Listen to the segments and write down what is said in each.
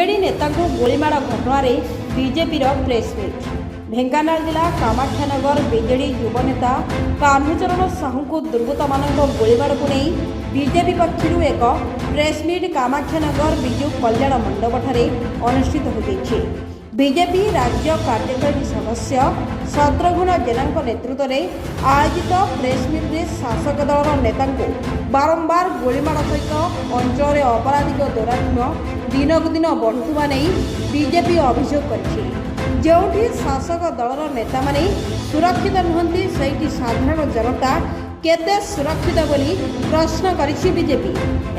विजेडी नेता को गोलीमाड़ घटन BJP press meet Dhenkanal जिला कामाख्यानगर बीजेडी युव नेता कान्हूचरण साहू को दुर्बृत्त मान गोलीमाड़ को नहीं बीजेपी पक्षर एक प्रेसमिट कामाख्यानगर विजु कल्याण मंडपठारे अनुष्ठित हो बीजेपी राज्य कार्यकारी सदस्य शत्रुघ्न जेना नेतृत्व में आयोजित प्रेसमिट्रे शासक दल नेता बारंबार गोलीमाड़ सहित अंचल अपराधिक दौरात्म्य दिनक दिन बढ़ुवा नहीं बीजेपी अभियोग कर जोठी शासक दलर नेता माने सुरक्षित नुहंती सेठी साधारण जनता केते सुरक्षित बोली प्रश्न करिछि बीजेपी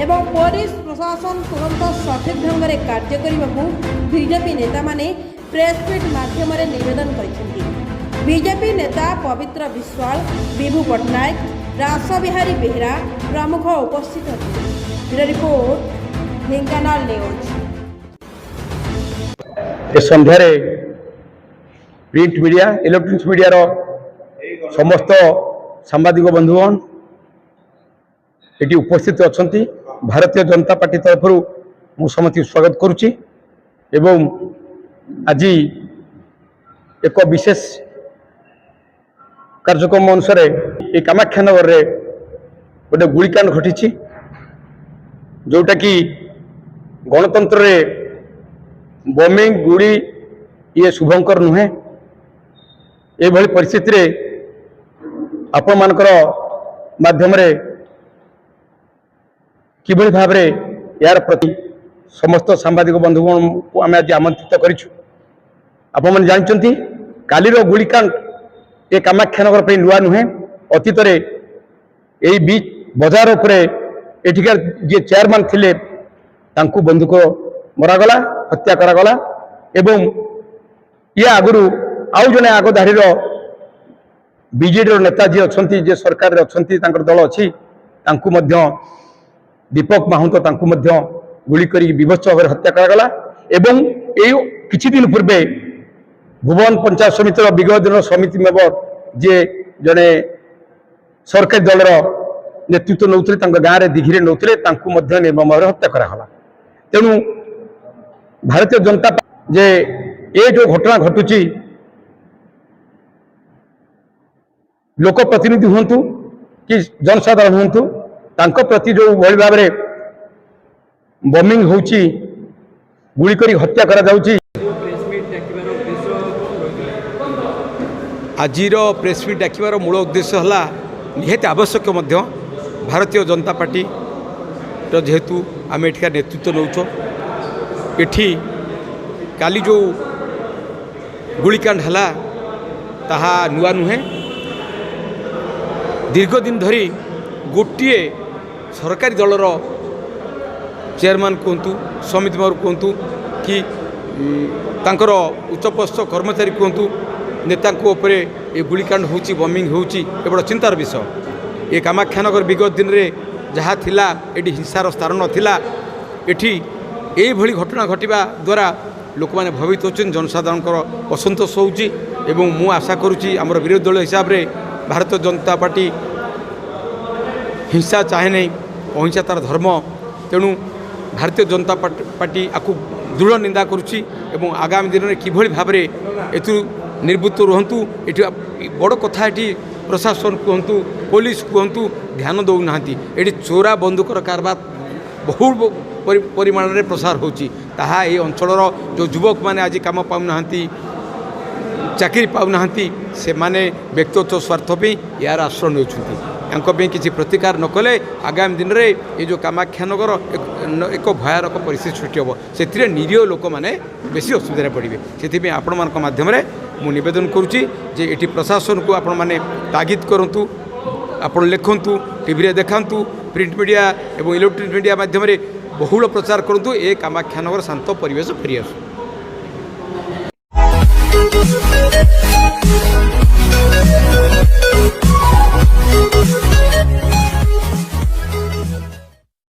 एवं पुलिस प्रशासन तुरंत सठिक ढंग से कार्य करने को बीजेपी नेता माने प्रेसमिट माध्यम निवेदन करिसेंति। बीजेपी नेता पवित्र विश्वाल विभू पट्टनायक रास बिहारी बेहरा प्रमुख उपस्थित थे। Report Dhenkanal news. संध्यारे प्रिंट मीडिया इलेक्ट्रॉनिक्स मीडिया समस्त सांबादिक बंधुगण ये उपस्थित अच्छा भारतीय जनता पार्टी तरफ मु समस्त स्वागत करुच्ची एवं आज एक विशेष कार्यक्रम अनुसार ये कामाख्यानगर रे गोटे गुलिकांड घटी जोटा कि गणतंत्र रे बमिंग गुड़ी ये शुभंकर नुहे ये परिस्थिति रे आपण मानकर माध्यम रे किभली भाव रे यार प्रति समस्त सांबादिक बंधुगण को आम आज आमंत्रित करिछु। आपण मन जानचंती कालीर गुलिकांड ये कामाख्यानगर पे नुआ नुहे अतीत रे एई बीच बजार उपरे एठिकार जे चेयरमैन थिले तांकु बंदूक मरागला हत्या करागला एवं ये आगुरु आउ जने आग धाड़ीर बीजेडी नेता जी अच्छा जे सरकार अच्छी दल अच्छी दीपक माहुंत गुली कर विभत्स भाव हत्या करागला एवं किछि दिन पूर्वे भुवन पंचायत समितिर विगत दिन समिति मेंबर जे जने सरकारी दलर नेतृत्व नौते गाँव में दिघी नौते निर्मम भाव हत्या करागला। तेणु भारतीय जनता जे ये जो घटना घटुची लोक प्रतिनिधि हूँ कि जनसाधारण हूँ तांको प्रति जो भली भाव में बमिंग होची गुली करी हत्या करा जाउची। आजिर प्रेसमिट डाकिबार मूल उद्देश्य है निहाती आवश्यक भारतीय जनता पार्टी जेहेतु आम एठिका नेतृत्व नौच एठी काली जो गुलिकांड है ताहा नुआ नुहे दीर्घ दिन धरी गोटे सरकारी दलर चेयरमैन कहतु समिति मेंबर कहतु कि तांकर उच्चपदस्थ कर्मचारी कहतु नेता उपरे ये गुलिकांड होची बमिंग होची बड़ चिंतार विषय। ये कामाख्यानगर विगत दिन रे जहाँ थिला एटी हिंसार स्थान नथिला एठी एई भली घटना घटिबा द्वारा लोक मैंने भवित होचन जनसाधारण असंतोष होची एवं मु आशा करुच्ची आमर विरोधी दल हिसाब रे भारतीय जनता पार्टी हिंसा चाहे नहीं अहिंसा तार धर्म तेणु भारतीय जनता पार्टी आपको दृढ़ निंदा करुच्ची एवं आगामी दिन में किभली भाव में एथु निर्वृत्त रुहतु ये बड़ कथा ये प्रशासन कहतु पुलिस कहतु ध्यान दौना ये चोरा बंदूकर कारबार बहु परिमाण में प्रसार होची ताहा ये अंचलर जो युवक मैंने आज काम पाऊना चाकरी पाऊना से माने व्यक्तिगत स्वार्थ पे यार आश्रय नहीं किसी प्रतिकार न कले आगामी दिन में ये जो कामाख्यानगर एक भयानक परिस्थिति सृष्टि हम से निरीह लोक मैंने बेसी असुविधा पड़े से आपण मान मध्यम मु निवेदन करुच्ची जे एटी प्रशासन को आपण मैंने तागिद करूँ आपण लिखु टीवी देखातु प्रिंट मीडिया और इलेक्ट्रॉनिक मीडिया माध्यम बहुल प्रचार करूँ ए कामाख्यानगर शांत परिवेश फेरी आसु।